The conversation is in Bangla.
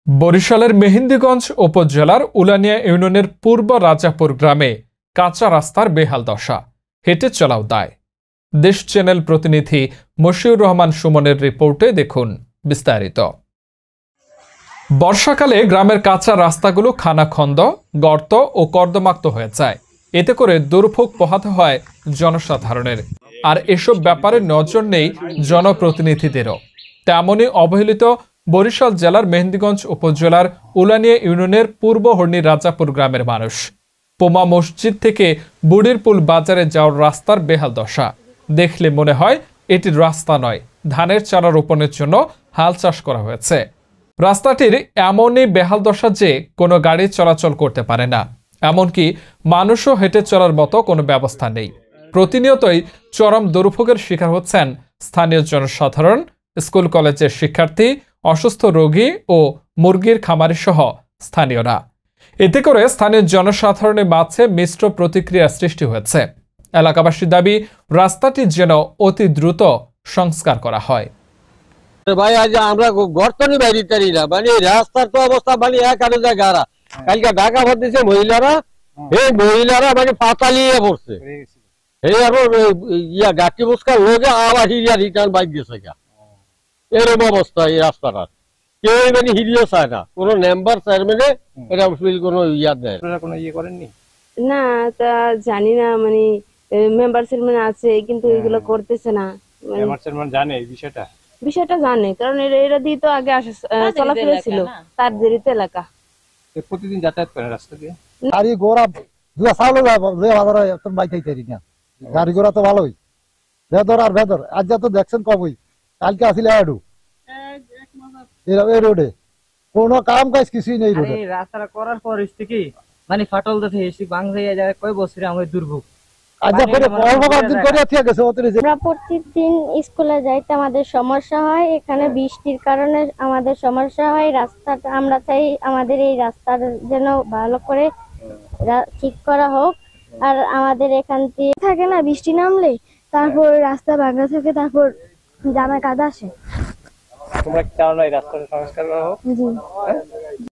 বরিশালের মেহেন্দিগঞ্জ উপজেলার উলানিয়া ইউনিয়নের পূর্ব রাজাপুর গ্রামে কাঁচা রাস্তার বেহাল দশা, হেঁটে চলাও দায়। দেশ চ্যানেল প্রতিনিধি মশিউর রহমান সুমনের রিপোর্টে দেখুন বিস্তারিত। বর্ষাকালে গ্রামের কাঁচা রাস্তাগুলো খানাখন্দ, গর্ত ও কর্দমাক্ত হয়ে যায়। এতে করে দুর্ভোগ পোহাতে হয় জনসাধারণের। আর এসব ব্যাপারে নজর নেই জনপ্রতিনিধিদেরও। তেমনই অবহেলিত বরিশাল জেলার মেহেন্দিগঞ্জ উপজেলার উলানিয়া ইউনিয়নের পূর্ব হর্নি রাজাপুর গ্রামের মানুষ। পোমা মসজিদ থেকে বুড়িরপুল বাজারে যাওয়ার রাস্তার বেহাল দশা দেখলে মনে হয় এটি রাস্তা নয়, ধানের চারা রোপণের জন্য হাল চাষ করা হয়েছে। রাস্তাটির এমনই বেহাল দশা যে কোনো গাড়ি চলাচল করতে পারে না, এমনকি মানুষও হেঁটে চলার মতো কোনো ব্যবস্থা নেই। প্রতিনিয়তই চরম দুর্ভোগের শিকার হচ্ছেন স্থানীয় জনসাধারণ, স্কুল কলেজের শিক্ষার্থী, অসুস্থ রোগী ও মুরগির খামারি সহ স্থানীয়রা। এতে করে স্থানীয় জনসাধারণের মাঝে মিশ্র প্রতিক্রিয়া সৃষ্টি হয়েছে। এলাকাবাসীর দাবি, রাস্তাটি যেন অতি দ্রুত সংস্কার করা হয়। ভাই আজ আমরা গর্তনি বাইরে তারি না, মানে রাস্তার তো অবস্থা মানে এক আরো জায়গা। কালকে ঢাকা ভরতেছে মহিলারা, এই মহিলারা মানে পাতালিয়ে পড়ছে। এই এখন ইয়া গাটি বুসকার লোকে আবার হিরিয়া রিটার্ন বাইক গেছে। এরকম অবস্থা এই রাস্তাটার, কেউ মানে হিরিও চায় না, কোনো মেম্বার চেয়ারম্যানে এটা কোনো ইয়া দেয়। কোনো ইয়ে করেননি না, তা জানি না, মানে মেম্বার চেয়ারম্যান আছে কিন্তু এগুলো করতেছে না। মেম্বার চেয়ারম্যান জানে এই বিষয়টা জানে, কারণ এরা দিয়ে তো আগে চলাফেরা ছিল, তার জড়িত এলাকা। প্রতিদিন যাতায়াত করে রাস্তা দিয়ে। গাড়ি ঘোড়া দুয়া চাউলে যে বাজারে এখন বাইকাইতারি না, গাড়ি ঘোড়া তো ভালোই, ভেদর আর ভেদর। আজ তো দেখছেন কবই, কালকে আসলে এডু এই রোডে কোনো কাম কাজ কিছুই নেই। রোডে রাস্তাটা করার পর কি মানে ফাটল দেখে এসে বাংলা হয়ে যায়, কয় বছরে আমাদের দুর্ভোগ। আমরা প্রতিদিন স্কুলে যাইতে আমাদের সমস্যা হয়, এখানে বৃষ্টির কারণে আমাদের সমস্যা হয়। রাস্তাটা আমরা চাই আমাদের এই রাস্তার যেন ভালো করে ঠিক করা হোক। আর আমাদের এখান থেকে থাকে না, বৃষ্টি নামলে তারপর রাস্তা ভাঙা থাকে, তারপর জামা কাদা আসে। তোমরা কি চাও না এই রাস্তাটা সংস্কার করা হোক? জি।